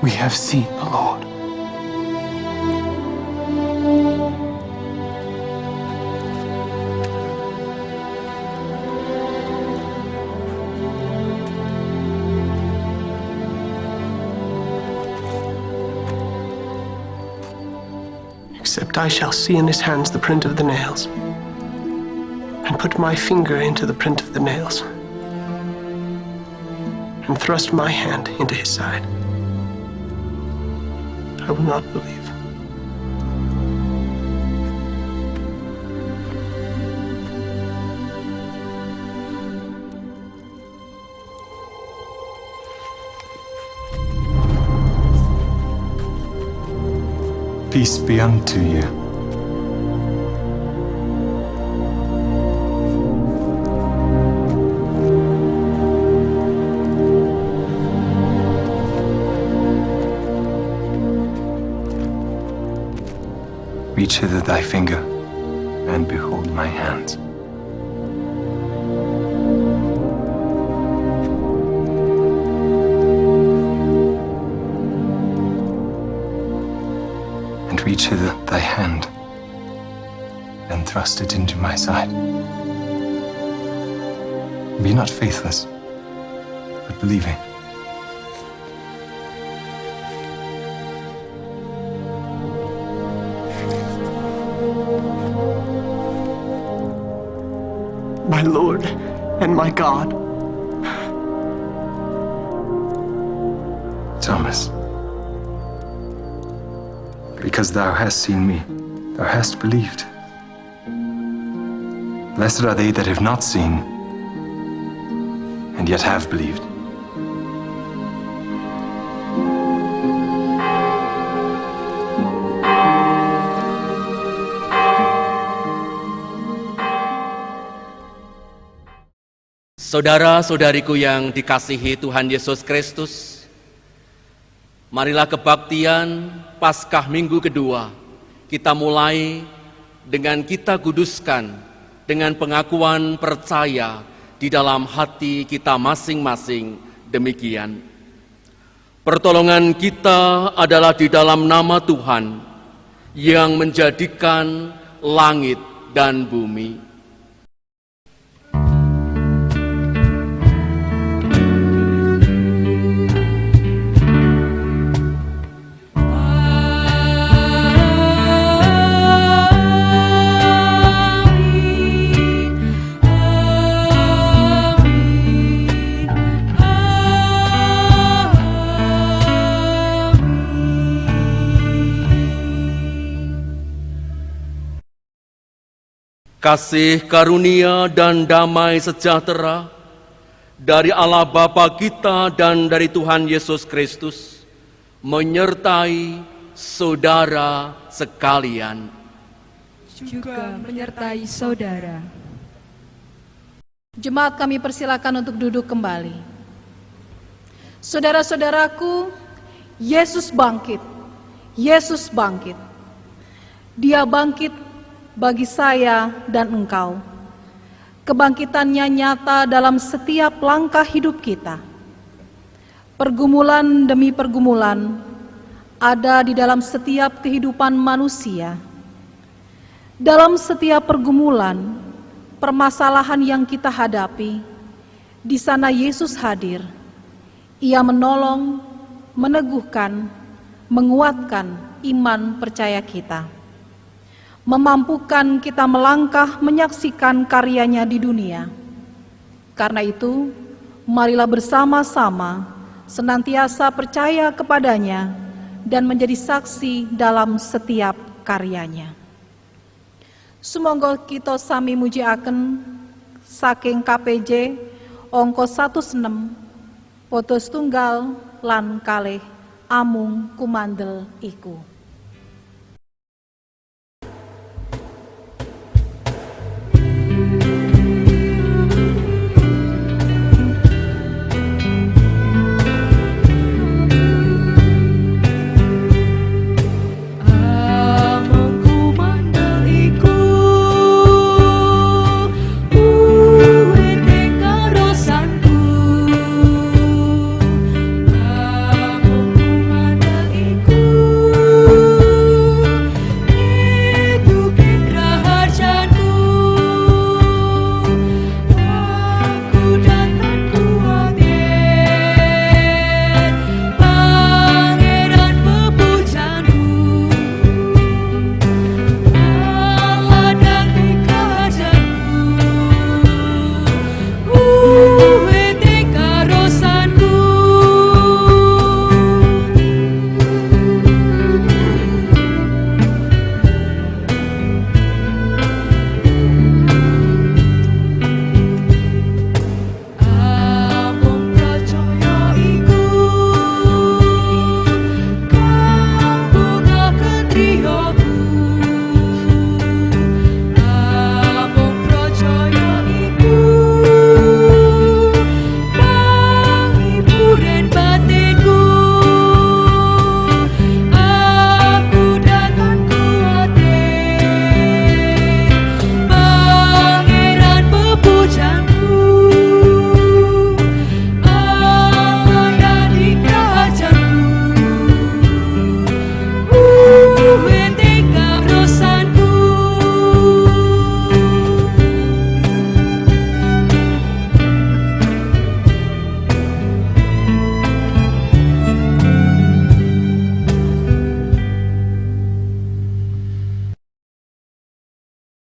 We have seen the Lord. Except I shall see in his hands the print of the nails, and put my finger into the print of the nails, and thrust my hand into his side, I will not believe. Peace be unto you. Reach hither thy finger, and behold my hands. And reach hither thy hand, and thrust it into my side. Be not faithless, but believing. My Lord and my God. Thomas, because thou hast seen me, thou hast believed. Blessed are they that have not seen, and yet have believed. Saudara-saudariku yang dikasihi Tuhan Yesus Kristus, marilah kebaktian Paskah minggu kedua kita mulai dengan kita kuduskan dengan pengakuan percaya di dalam hati kita masing-masing demikian. Pertolongan kita adalah di dalam nama Tuhan yang menjadikan langit dan bumi. Kasih karunia dan damai sejahtera dari Allah Bapa kita dan dari Tuhan Yesus Kristus menyertai saudara sekalian. Juga menyertai saudara. Jemaat, kami persilakan untuk duduk kembali. Saudara-saudaraku, Yesus bangkit. Yesus bangkit. Dia bangkit bagi saya dan engkau. Kebangkitannya nyata dalam setiap langkah hidup kita. Pergumulan demi pergumulan ada di dalam setiap kehidupan manusia. Dalam setiap pergumulan, permasalahan yang kita hadapi, di sana Yesus hadir. Ia menolong, meneguhkan, menguatkan iman percaya kita, memampukan kita melangkah menyaksikan karyanya di dunia. Karena itu, marilah bersama-sama senantiasa percaya kepadanya dan menjadi saksi dalam setiap karyanya. Sumangga kita sami mujiaken saking KPJ angka 16 poto setunggal lan kalih amung kumandel iku. Among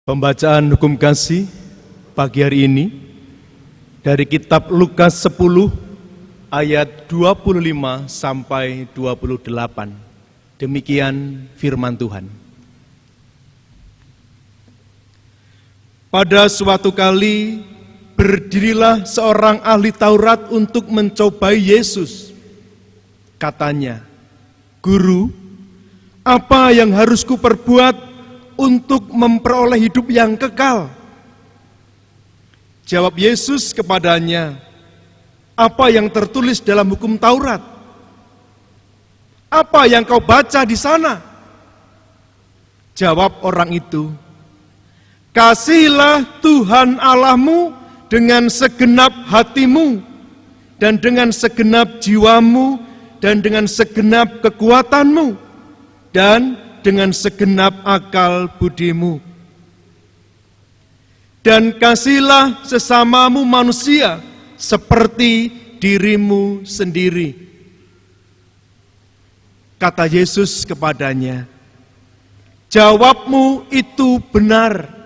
Pembacaan hukum kasih pagi hari ini dari kitab Lukas 10 ayat 25 sampai 28. Demikian firman Tuhan. Pada suatu kali berdirilah seorang ahli Taurat untuk mencobai Yesus. Katanya, "Guru, apa yang harus kuperbuat untuk memperoleh hidup yang kekal?" Jawab Yesus kepadanya, "Apa yang tertulis dalam hukum Taurat? Apa yang kau baca di sana?" Jawab orang itu, "Kasihilah Tuhan Allahmu dengan segenap hatimu, dan dengan segenap jiwamu, dan dengan segenap kekuatanmu, dan dengan segenap akal budimu. Dan kasihilah sesamamu manusia seperti dirimu sendiri." Kata Yesus kepadanya, "Jawabmu itu benar.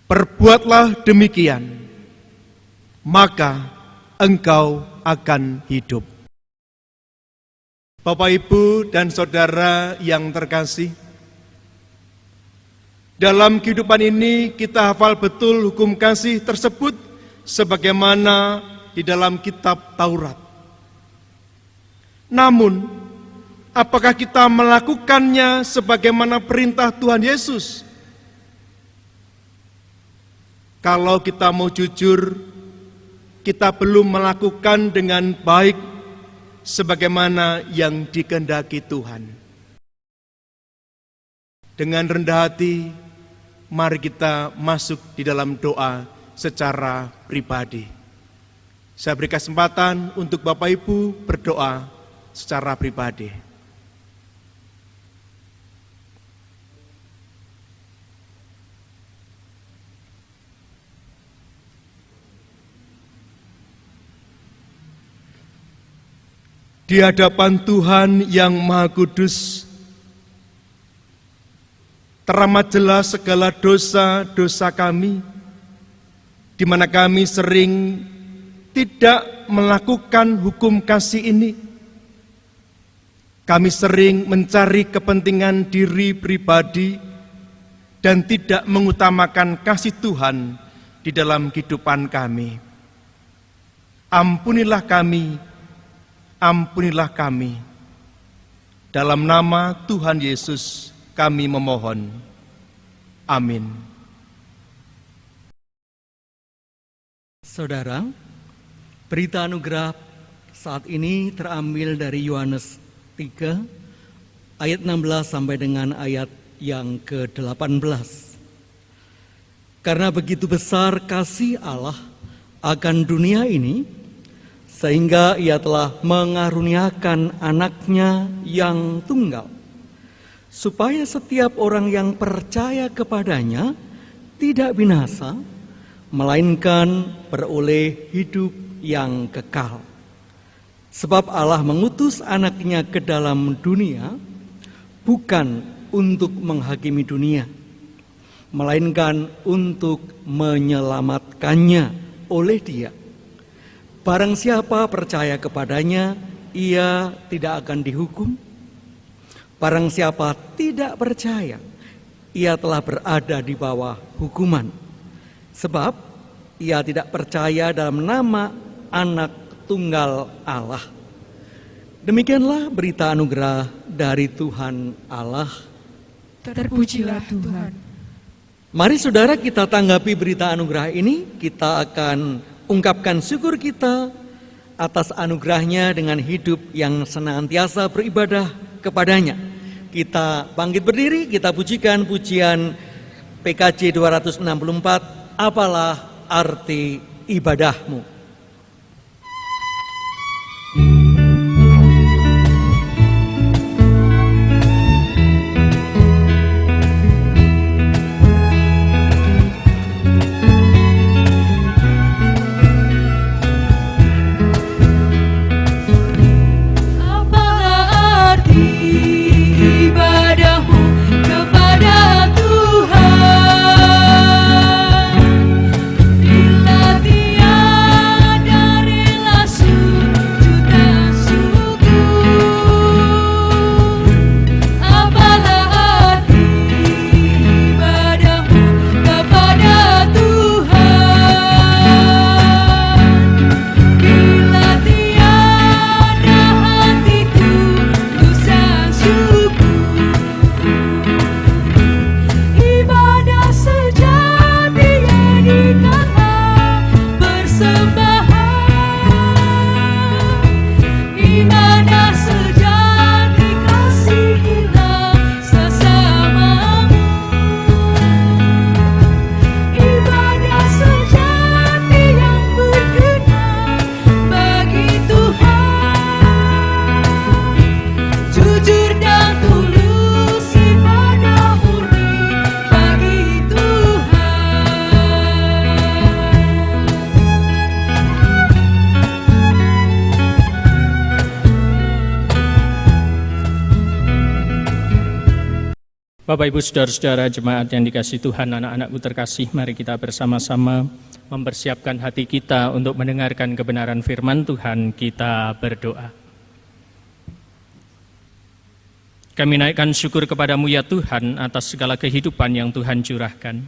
Perbuatlah demikian, maka engkau akan hidup." Bapak, Ibu, dan Saudara yang terkasih, dalam kehidupan ini kita hafal betul hukum kasih tersebut sebagaimana di dalam kitab Taurat. Namun, apakah kita melakukannya sebagaimana perintah Tuhan Yesus? Kalau kita mau jujur, kita belum melakukan dengan baik sebagaimana yang dikehendaki Tuhan. Dengan rendah hati, mari kita masuk di dalam doa secara pribadi. Saya beri kesempatan untuk Bapak Ibu berdoa secara pribadi. Di hadapan Tuhan yang Maha Kudus, teramat jelas segala dosa-dosa kami, di mana kami sering tidak melakukan hukum kasih ini. Kami sering mencari kepentingan diri pribadi dan tidak mengutamakan kasih Tuhan di dalam kehidupan kami. Ampunilah kami. Ampunilah kami. Dalam nama Tuhan Yesus kami memohon. Amin. Saudara, berita anugerah saat ini terambil dari Yohanes 3 ayat 16 sampai dengan ayat yang ke-18. Karena begitu besar kasih Allah akan dunia ini, sehingga ia telah mengaruniakan anaknya yang tunggal, supaya setiap orang yang percaya kepadanya tidak binasa, melainkan beroleh hidup yang kekal. Sebab Allah mengutus anaknya ke dalam dunia, bukan untuk menghakimi dunia, melainkan untuk menyelamatkannya oleh Dia. Barang siapa percaya kepadanya, ia tidak akan dihukum. Barang siapa tidak percaya, ia telah berada di bawah hukuman. Sebab ia tidak percaya dalam nama Anak Tunggal Allah. Demikianlah berita anugerah dari Tuhan Allah. Terpujilah Tuhan. Mari saudara kita tanggapi berita anugerah ini. Kita akan ungkapkan syukur kita atas anugerahnya dengan hidup yang senantiasa beribadah kepadanya. Kita bangkit berdiri, kita pujikan pujian PKJ 264, "Apalah arti ibadahmu." Apalah arti ibadahmu kepada Tuhan? Bapak, Ibu, Saudara-saudara jemaat yang dikasihi Tuhan, anak-anakku terkasih, mari kita bersama-sama mempersiapkan hati kita untuk mendengarkan kebenaran firman Tuhan. Kita berdoa. Kami naikkan syukur kepadamu ya Tuhan atas segala kehidupan yang Tuhan curahkan.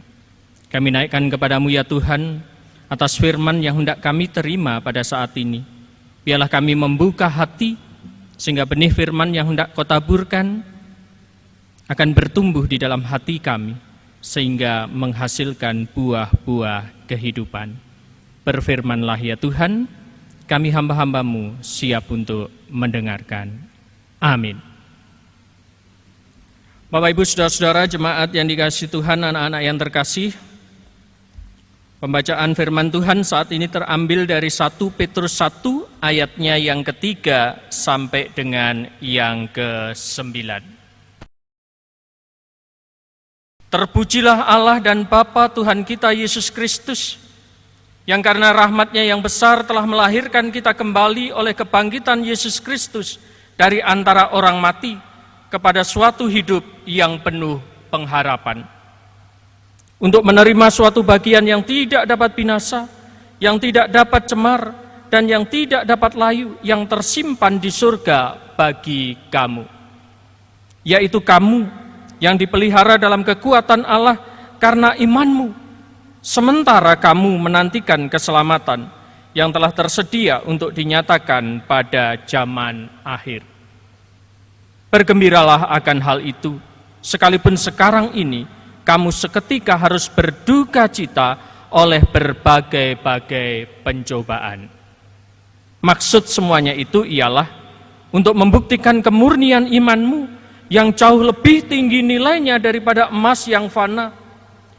Kami naikkan kepadamu ya Tuhan atas firman yang hendak kami terima pada saat ini. Biarlah kami membuka hati sehingga benih firman yang hendak Kau taburkan akan bertumbuh di dalam hati kami, sehingga menghasilkan buah-buah kehidupan. Berfirmanlah ya Tuhan, kami hamba-hambamu siap untuk mendengarkan. Amin. Bapak, Ibu, Saudara-saudara jemaat yang dikasihi Tuhan, anak-anak yang terkasih, pembacaan firman Tuhan saat ini terambil dari 1 Petrus 1 ayatnya yang ketiga sampai dengan yang ke-9. Terpujilah Allah dan Bapa Tuhan kita Yesus Kristus, yang karena rahmat-Nya yang besar telah melahirkan kita kembali oleh kebangkitan Yesus Kristus dari antara orang mati kepada suatu hidup yang penuh pengharapan. Untuk menerima suatu bagian yang tidak dapat binasa, yang tidak dapat cemar, dan yang tidak dapat layu, yang tersimpan di surga bagi kamu. Yaitu kamu yang dipelihara dalam kekuatan Allah karena imanmu, sementara kamu menantikan keselamatan yang telah tersedia untuk dinyatakan pada zaman akhir. Bergembiralah akan hal itu, sekalipun sekarang ini kamu seketika harus berduka cita oleh berbagai-bagai pencobaan. Maksud semuanya itu ialah untuk membuktikan kemurnian imanmu yang jauh lebih tinggi nilainya daripada emas yang fana,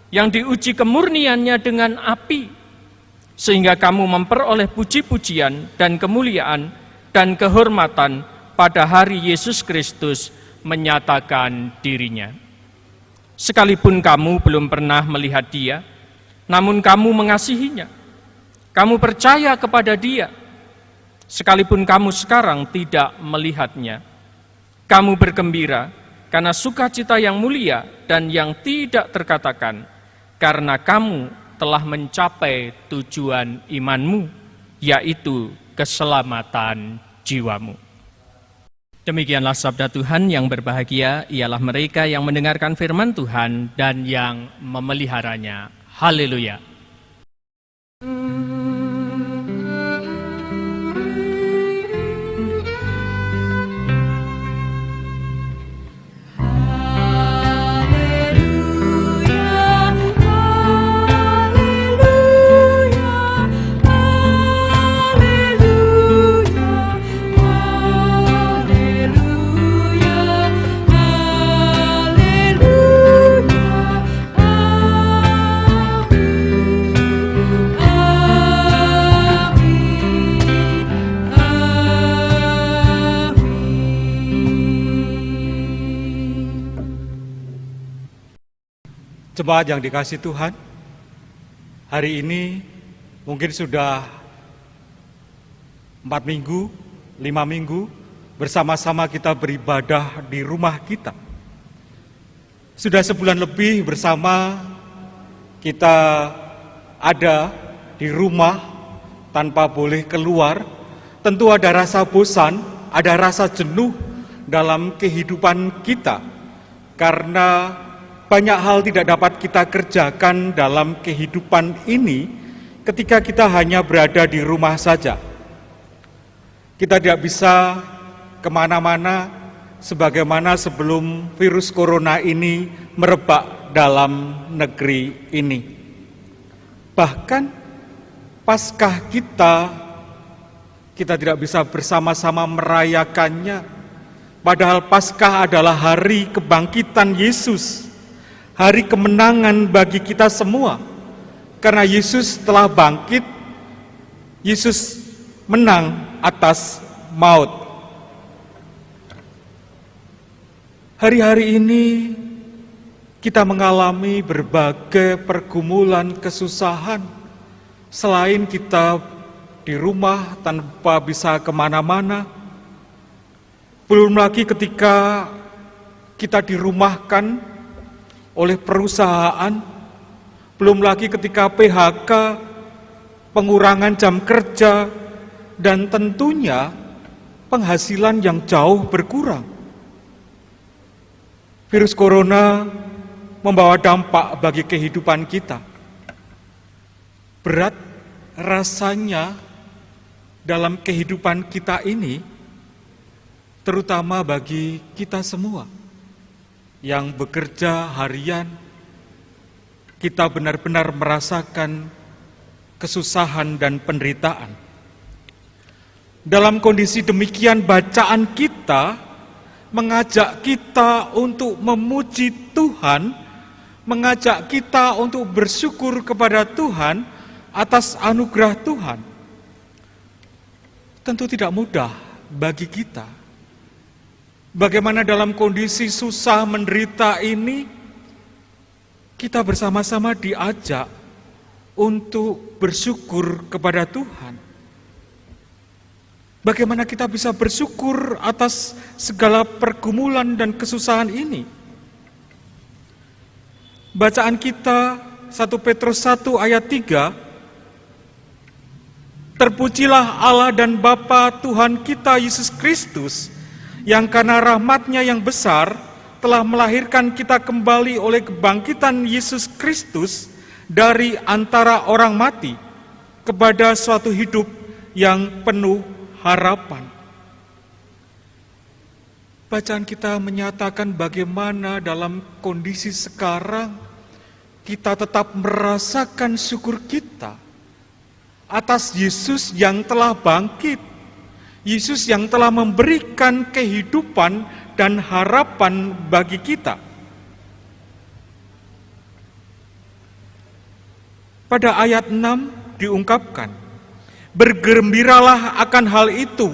yang diuji kemurniannya dengan api, sehingga kamu memperoleh puji-pujian dan kemuliaan dan kehormatan pada hari Yesus Kristus menyatakan dirinya. Sekalipun kamu belum pernah melihat Dia, namun kamu mengasihinya, kamu percaya kepada Dia, sekalipun kamu sekarang tidak melihatnya. Kamu bergembira karena sukacita yang mulia dan yang tidak terkatakan, karena kamu telah mencapai tujuan imanmu, yaitu keselamatan jiwamu. Demikianlah sabda Tuhan. Yang berbahagia ialah mereka yang mendengarkan firman Tuhan dan yang memeliharanya. Haleluya. Jemaat yang dikasihi Tuhan, hari ini mungkin sudah 4 minggu, 5 minggu bersama-sama kita beribadah di rumah kita. Sudah sebulan lebih bersama kita ada di rumah tanpa boleh keluar. Tentu ada rasa bosan, ada rasa jenuh dalam kehidupan kita, karena banyak hal tidak dapat kita kerjakan dalam kehidupan ini ketika kita hanya berada di rumah saja. Kita tidak bisa kemana-mana sebagaimana sebelum virus corona ini merebak dalam negeri ini. Bahkan Paskah kita tidak bisa bersama-sama merayakannya, padahal Paskah adalah hari kebangkitan Yesus, hari kemenangan bagi kita semua. Karena Yesus telah bangkit, Yesus menang atas maut. Hari-hari ini kita mengalami berbagai pergumulan, kesusahan. Selain kita di rumah tanpa bisa kemana-mana, belum lagi ketika kita dirumahkan oleh perusahaan, belum lagi ketika PHK, pengurangan jam kerja, dan tentunya penghasilan yang jauh berkurang. Virus corona membawa dampak bagi kehidupan kita. Berat rasanya dalam kehidupan kita ini, terutama bagi kita semua yang bekerja harian, kita benar-benar merasakan kesusahan dan penderitaan. Dalam kondisi demikian, bacaan kita mengajak kita untuk memuji Tuhan, mengajak kita untuk bersyukur kepada Tuhan atas anugerah Tuhan. Tentu tidak mudah bagi kita. Bagaimana dalam kondisi susah menderita ini, kita bersama-sama diajak untuk bersyukur kepada Tuhan. Bagaimana kita bisa bersyukur atas segala pergumulan dan kesusahan ini? Bacaan kita 1 Petrus 1 ayat 3, terpujilah Allah dan Bapa Tuhan kita Yesus Kristus, yang karena rahmat-Nya yang besar telah melahirkan kita kembali oleh kebangkitan Yesus Kristus dari antara orang mati kepada suatu hidup yang penuh harapan. Bacaan kita menyatakan bagaimana dalam kondisi sekarang kita tetap merasakan syukur kita atas Yesus yang telah bangkit, Yesus yang telah memberikan kehidupan dan harapan bagi kita. Pada ayat 6 diungkapkan, bergembiralah akan hal itu,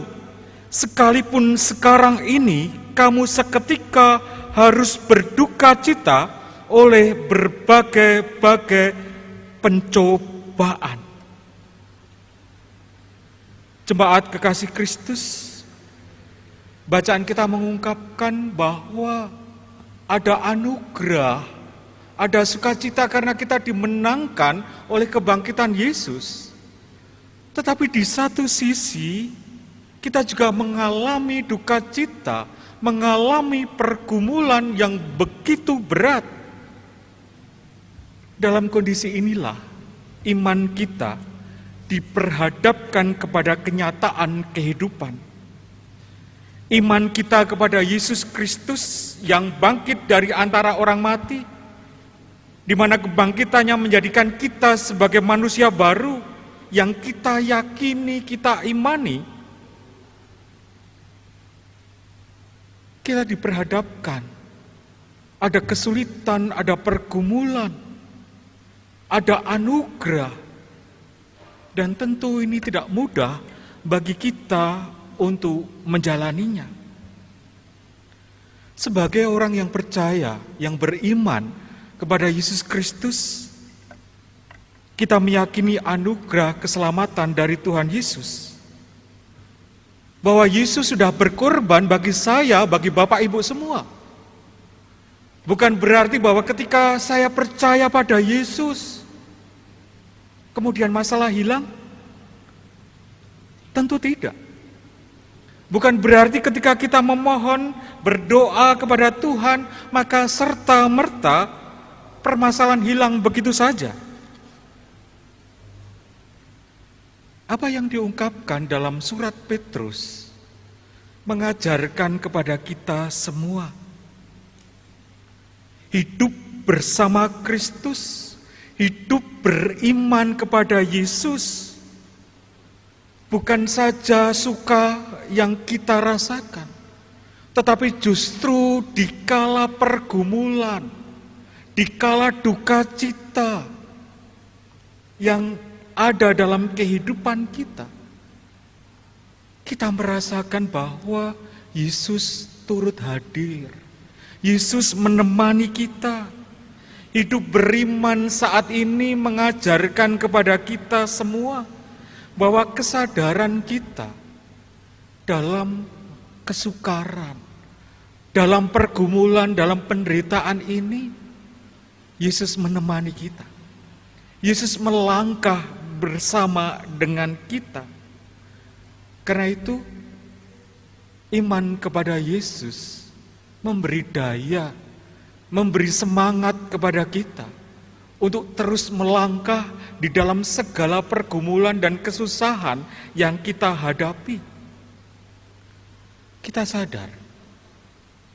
sekalipun sekarang ini kamu seketika harus berduka cita oleh berbagai-bagai pencobaan. Jemaat kekasih Kristus, bacaan kita mengungkapkan bahwa ada anugerah, ada sukacita karena kita dimenangkan oleh kebangkitan Yesus. Tetapi di satu sisi, kita juga mengalami duka cita, mengalami pergumulan yang begitu berat. Dalam kondisi inilah, iman kita diperhadapkan kepada kenyataan kehidupan. Iman kita kepada Yesus Kristus yang bangkit dari antara orang mati, di mana kebangkitannya menjadikan kita sebagai manusia baru yang kita yakini, kita imani. Kita diperhadapkan, ada kesulitan, ada pergumulan, ada anugerah, dan tentu ini tidak mudah bagi kita untuk menjalaninya. Sebagai orang yang percaya, yang beriman kepada Yesus Kristus, kita meyakini anugerah keselamatan dari Tuhan Yesus. Bahwa Yesus sudah berkorban bagi saya, bagi Bapak Ibu semua. Bukan berarti bahwa ketika saya percaya pada Yesus, kemudian masalah hilang. Tentu tidak. Bukan berarti ketika kita memohon, berdoa kepada Tuhan, maka serta-merta permasalahan hilang begitu saja. Apa yang diungkapkan dalam surat Petrus mengajarkan kepada kita semua, hidup bersama Kristus, hidup beriman kepada Yesus, bukan saja suka yang kita rasakan, tetapi justru dikala pergumulan, dikala duka cita yang ada dalam kehidupan kita, kita merasakan bahwa Yesus turut hadir. Yesus menemani kita. Hidup beriman saat ini mengajarkan kepada kita semua bahwa kesadaran kita dalam kesukaran, dalam pergumulan, dalam penderitaan ini Yesus menemani kita. Yesus melangkah bersama dengan kita. Karena itu, iman kepada Yesus memberi daya, memberi semangat kepada kita untuk terus melangkah di dalam segala pergumulan dan kesusahan yang kita hadapi. Kita sadar,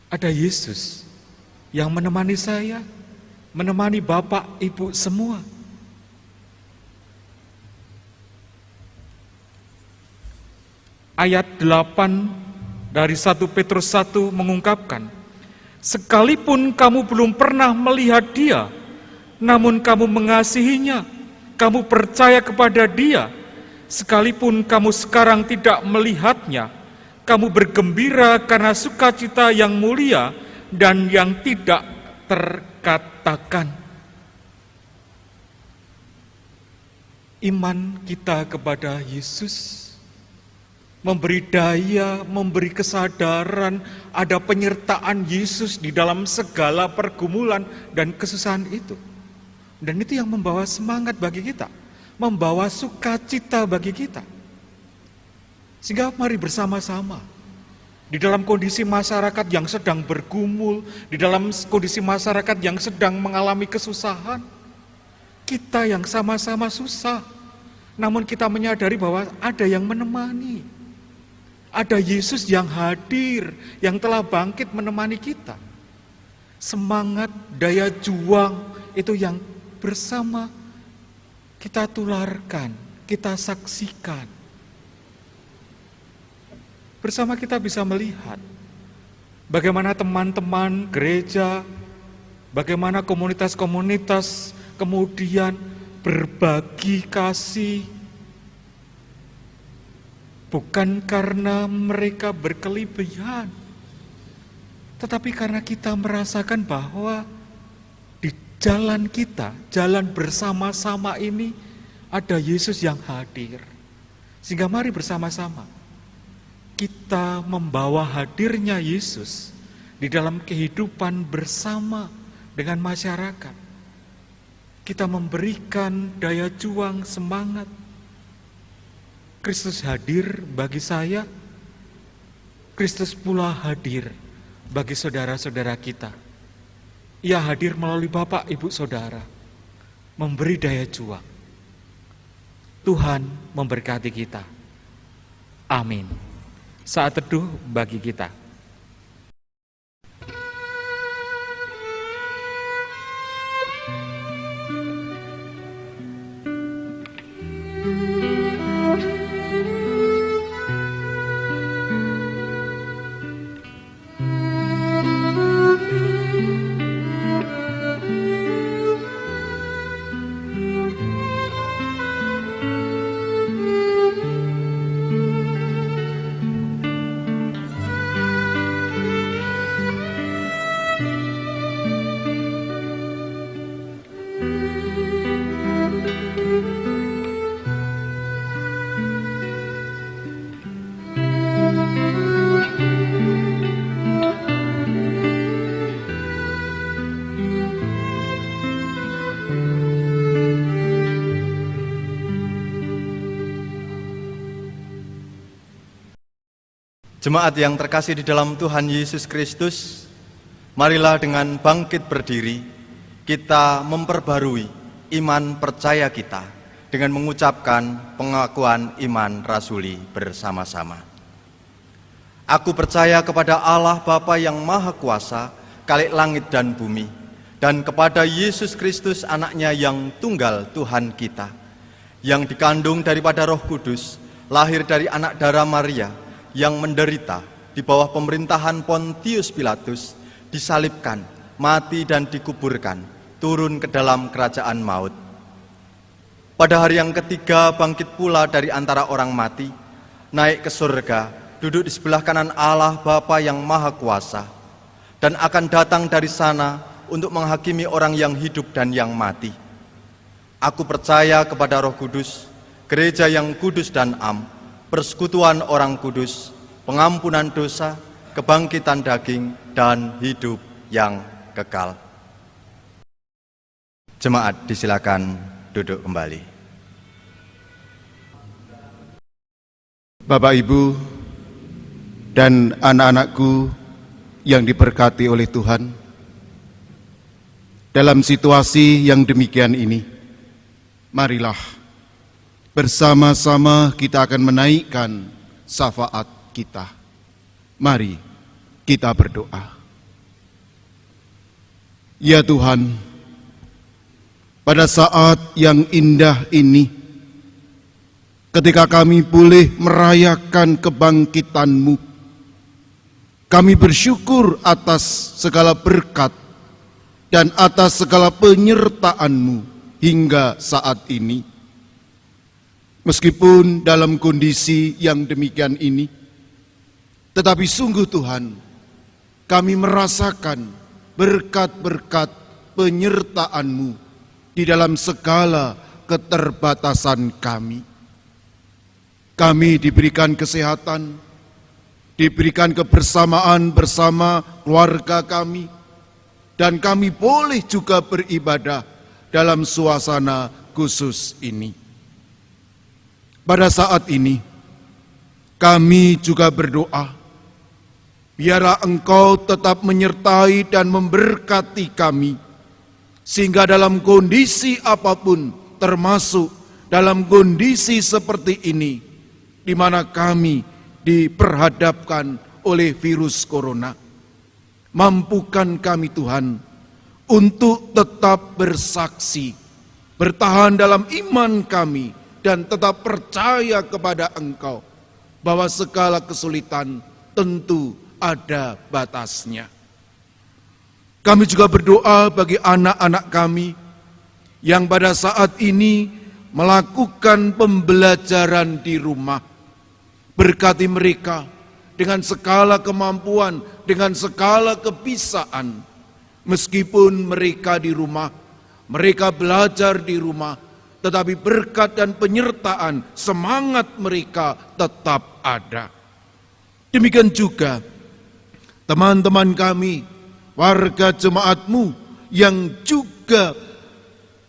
ada Yesus yang menemani saya, menemani Bapak, Ibu semua. Ayat 8 dari 1 Petrus 1 mengungkapkan, sekalipun kamu belum pernah melihat Dia, namun kamu mengasihinya, kamu percaya kepada Dia. Sekalipun kamu sekarang tidak melihatnya, kamu bergembira karena sukacita yang mulia dan yang tidak terkatakan. Iman kita kepada Yesus memberi daya, memberi kesadaran, ada penyertaan Yesus di dalam segala pergumulan dan kesusahan itu. Dan itu yang membawa semangat bagi kita, membawa sukacita bagi kita. Sehingga mari bersama-sama, di dalam kondisi masyarakat yang sedang bergumul, di dalam kondisi masyarakat yang sedang mengalami kesusahan, kita yang sama-sama susah, namun kita menyadari bahwa ada yang menemani. Ada Yesus yang hadir, yang telah bangkit menemani kita. Semangat, daya juang itu yang bersama kita tularkan, kita saksikan. Bersama kita bisa melihat bagaimana teman-teman gereja, bagaimana komunitas-komunitas kemudian berbagi kasih, bukan karena mereka berkelebihan, tetapi karena kita merasakan bahwa di jalan kita, jalan bersama-sama ini ada Yesus yang hadir. Sehingga mari bersama-sama kita membawa hadirnya Yesus di dalam kehidupan bersama dengan masyarakat. Kita memberikan daya juang, semangat. Kristus hadir bagi saya, Kristus pula hadir bagi saudara-saudara kita. Ia hadir melalui Bapak, Ibu, Saudara, memberi daya juang. Tuhan memberkati kita. Amin. Saat teduh bagi kita. Jemaat yang terkasih di dalam Tuhan Yesus Kristus, marilah dengan bangkit berdiri, kita memperbarui iman percaya kita dengan mengucapkan pengakuan iman rasuli bersama-sama. Aku percaya kepada Allah Bapa yang Maha Kuasa, Khalik langit dan bumi, dan kepada Yesus Kristus anaknya yang tunggal Tuhan kita, yang dikandung daripada Roh Kudus, lahir dari anak darah Maria, yang menderita di bawah pemerintahan Pontius Pilatus, disalibkan, mati dan dikuburkan, turun ke dalam kerajaan maut. Pada hari yang ketiga bangkit pula dari antara orang mati, naik ke surga, duduk di sebelah kanan Allah Bapa yang Maha Kuasa, dan akan datang dari sana untuk menghakimi orang yang hidup dan yang mati. Aku percaya kepada Roh Kudus, gereja yang kudus dan am, persekutuan orang kudus, pengampunan dosa, kebangkitan daging, dan hidup yang kekal. Jemaat disilakan duduk kembali. Bapak, Ibu, dan anak-anakku yang diberkati oleh Tuhan, dalam situasi yang demikian ini, marilah bersama-sama kita akan menaikkan syafaat kita. Mari kita berdoa. Ya Tuhan, pada saat yang indah ini, ketika kami boleh merayakan kebangkitan-Mu, kami bersyukur atas segala berkat dan atas segala penyertaan-Mu hingga saat ini. Meskipun dalam kondisi yang demikian ini, tetapi sungguh Tuhan, kami merasakan berkat-berkat penyertaan-Mu di dalam segala keterbatasan kami. Kami diberikan kesehatan, diberikan kebersamaan bersama keluarga kami, dan kami boleh juga beribadah dalam suasana khusus ini. Pada saat ini, kami juga berdoa, biarlah Engkau tetap menyertai dan memberkati kami, sehingga dalam kondisi apapun, termasuk dalam kondisi seperti ini, di mana kami diperhadapkan oleh virus corona, mampukan kami Tuhan untuk tetap bersaksi, bertahan dalam iman kami, dan tetap percaya kepada Engkau, bahwa segala kesulitan tentu ada batasnya. Kami juga berdoa bagi anak-anak kami yang pada saat ini melakukan pembelajaran di rumah. Berkati mereka dengan segala kemampuan, dengan segala kebisaan. Meskipun mereka di rumah, mereka belajar di rumah, tetapi berkat dan penyertaan, semangat mereka tetap ada. Demikian juga teman-teman kami, warga jemaat-Mu yang juga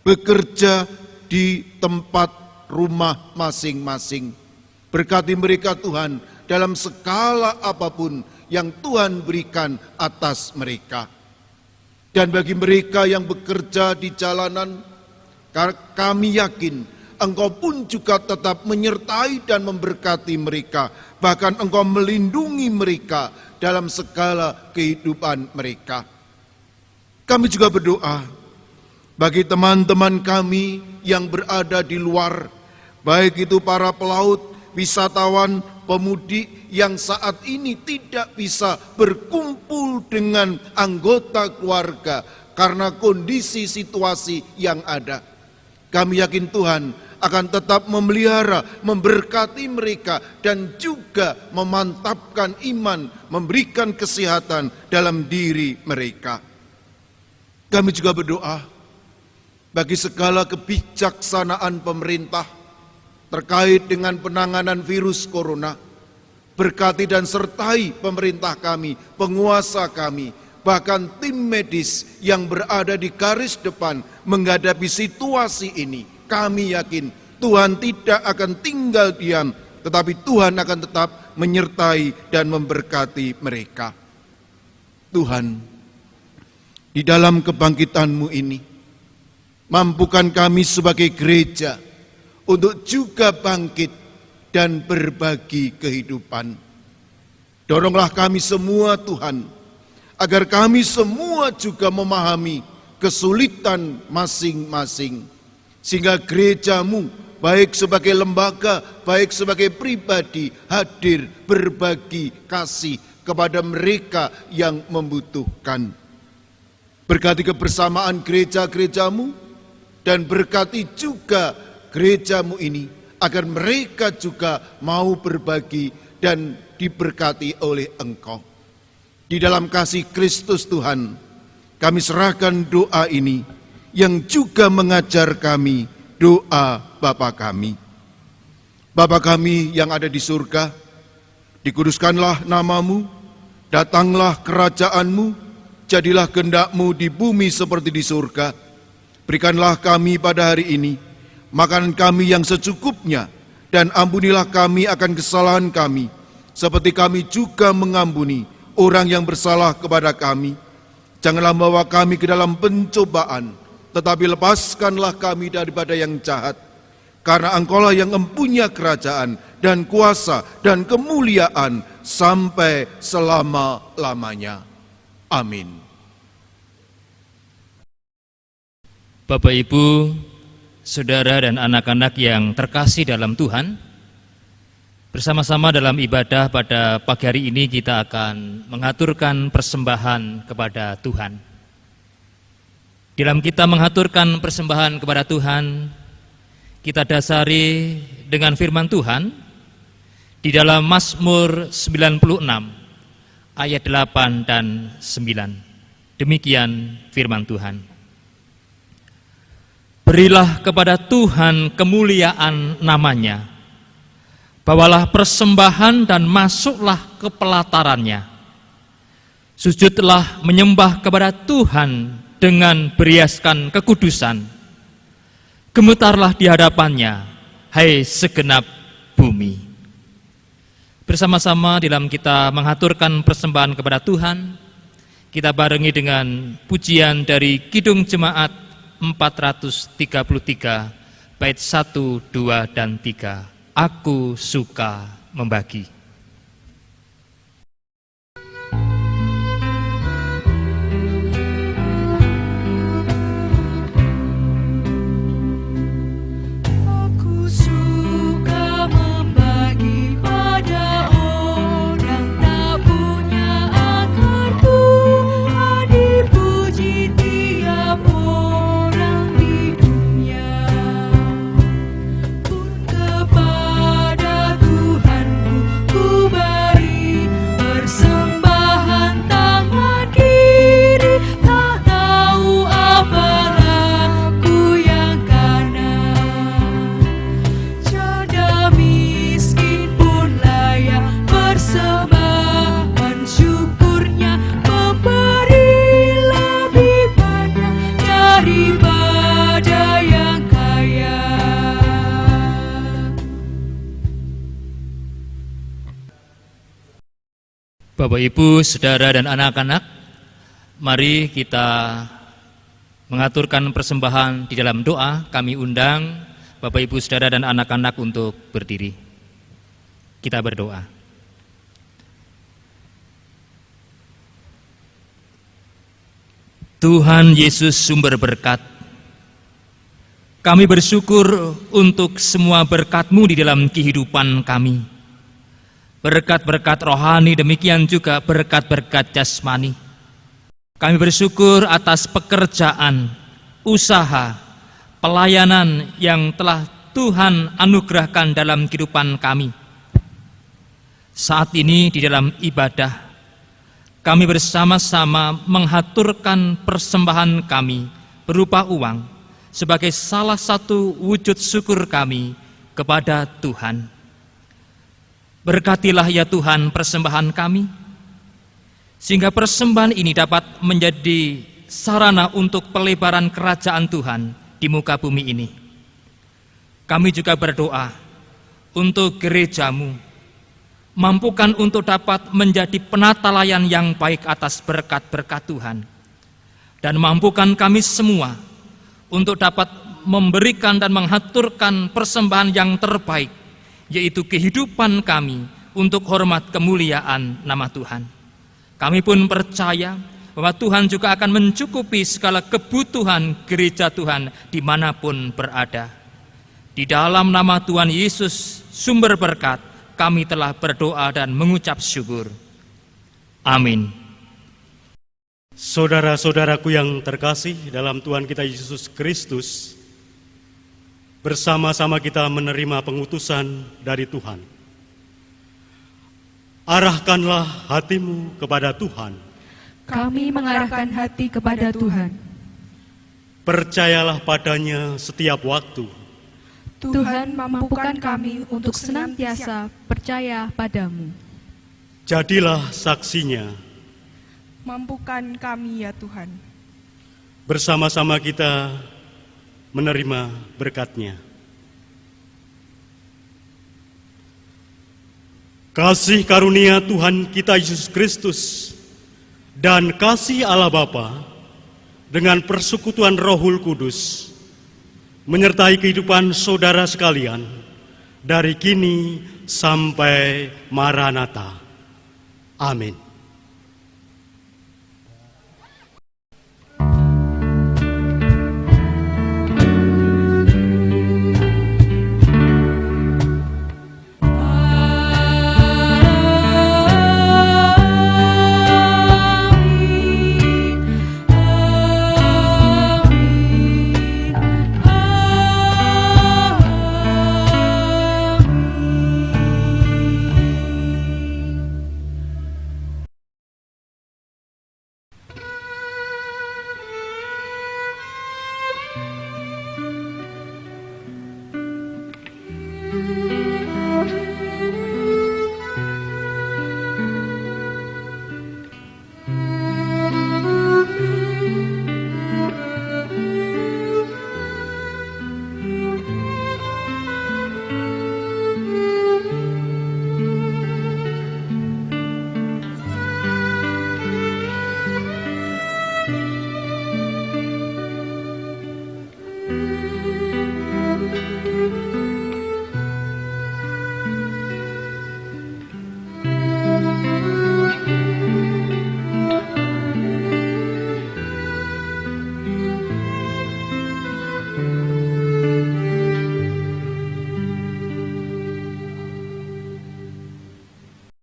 bekerja di tempat rumah masing-masing. Berkati mereka Tuhan dalam segala apapun yang Tuhan berikan atas mereka. Dan bagi mereka yang bekerja di jalanan, kami yakin Engkau pun juga tetap menyertai dan memberkati mereka. Bahkan Engkau melindungi mereka dalam segala kehidupan mereka. Kami juga berdoa bagi teman-teman kami yang berada di luar, baik itu para pelaut, wisatawan, pemudik yang saat ini tidak bisa berkumpul dengan anggota keluarga karena kondisi situasi yang ada. Kami yakin Tuhan akan tetap memelihara, memberkati mereka, dan juga memantapkan iman, memberikan kesehatan dalam diri mereka. Kami juga berdoa bagi segala kebijaksanaan pemerintah terkait dengan penanganan virus corona. Berkati dan sertai pemerintah kami, penguasa kami, bahkan tim medis yang berada di garis depan menghadapi situasi ini. Kami yakin Tuhan tidak akan tinggal diam, tetapi Tuhan akan tetap menyertai dan memberkati mereka. Tuhan, di dalam kebangkitan-Mu ini, mampukan kami sebagai gereja untuk juga bangkit dan berbagi kehidupan. Doronglah kami semua Tuhan, agar kami semua juga memahami kesulitan masing-masing, sehingga gereja-Mu baik sebagai lembaga, baik sebagai pribadi, hadir berbagi kasih kepada mereka yang membutuhkan. Berkati kebersamaan gereja-gereja-Mu, dan berkati juga gereja-Mu ini, agar mereka juga mau berbagi dan diberkati oleh Engkau. Di dalam kasih Kristus Tuhan, kami serahkan doa ini, yang juga mengajar kami doa Bapa kami. Bapa kami yang ada di surga, dikuduskanlah nama-Mu, datanglah kerajaan-Mu, jadilah kehendak-Mu di bumi seperti di surga. Berikanlah kami pada hari ini makanan kami yang secukupnya, dan ampunilah kami akan kesalahan kami, seperti kami juga mengampuni orang yang bersalah kepada kami. Janganlah membawa kami ke dalam pencobaan, tetapi lepaskanlah kami daripada yang jahat. Karena Engkaulah yang mempunyai kerajaan dan kuasa dan kemuliaan sampai selama-lamanya. Amin. Bapak, Ibu, saudara dan anak-anak yang terkasih dalam Tuhan, bersama-sama dalam ibadah pada pagi hari ini kita akan mengaturkan persembahan kepada Tuhan. Dalam kita mengaturkan persembahan kepada Tuhan, kita dasari dengan firman Tuhan di dalam Mazmur 96 ayat 8 dan 9. Demikian firman Tuhan. Berilah kepada Tuhan kemuliaan namanya, bawalah persembahan dan masuklah ke pelatarannya. Sujudlah menyembah kepada Tuhan dengan beriaskan kekudusan. Gemetarlah di hadapannya, hai segenap bumi. Bersama-sama dalam kita mengaturkan persembahan kepada Tuhan, kita barengi dengan pujian dari Kidung Jemaat 433 bait 1, 2, dan 3. Aku suka membagi. Aku suka membagi pada orang tak punya akar, Tuhan dipuji tiap orang di dunia. Pun kepada Tuhanku ku beri persembahan tangan kiri, tak tahu apalah ku yang kanan. Janda miskin pun layak persembahan syukurnya, memberi lebih banyak daripada yang kaya. Bapak, Ibu, saudara, dan anak-anak, mari kita mengaturkan persembahan di dalam doa. Kami undang Bapak, Ibu, saudara, dan anak-anak untuk berdiri. Kita berdoa. Tuhan Yesus sumber berkat, kami bersyukur untuk semua berkat-Mu di dalam kehidupan kami. Berkat-berkat rohani, demikian juga berkat-berkat jasmani. Kami bersyukur atas pekerjaan, usaha, pelayanan yang telah Tuhan anugerahkan dalam kehidupan kami. Saat ini di dalam ibadah, kami bersama-sama mengaturkan persembahan kami berupa uang sebagai salah satu wujud syukur kami kepada Tuhan. Berkatilah ya Tuhan persembahan kami, sehingga persembahan ini dapat menjadi sarana untuk pelebaran kerajaan Tuhan di muka bumi ini. Kami juga berdoa untuk gereja-Mu, mampukan untuk dapat menjadi penata layan yang baik atas berkat-berkat Tuhan, dan mampukan kami semua untuk dapat memberikan dan mengaturkan persembahan yang terbaik, yaitu kehidupan kami untuk hormat kemuliaan nama Tuhan. Kami pun percaya bahwa Tuhan juga akan mencukupi segala kebutuhan gereja Tuhan dimanapun berada. Di dalam nama Tuhan Yesus, sumber berkat, kami telah berdoa dan mengucap syukur. Amin. Saudara-saudaraku yang terkasih dalam Tuhan kita Yesus Kristus, bersama-sama kita menerima pengutusan dari Tuhan. Arahkanlah hatimu kepada Tuhan. Kami mengarahkan hati kepada Tuhan. Percayalah padanya setiap waktu. Tuhan mampukan kami untuk senantiasa percaya padamu. Jadilah saksinya. Mampukan kami ya Tuhan. Bersama-sama kita menerima berkat-Nya. Kasih karunia Tuhan kita Yesus Kristus dan kasih Allah Bapa dengan persekutuan Rohul Kudus menyertai kehidupan saudara sekalian dari kini sampai Maranatha. Amin. Amin.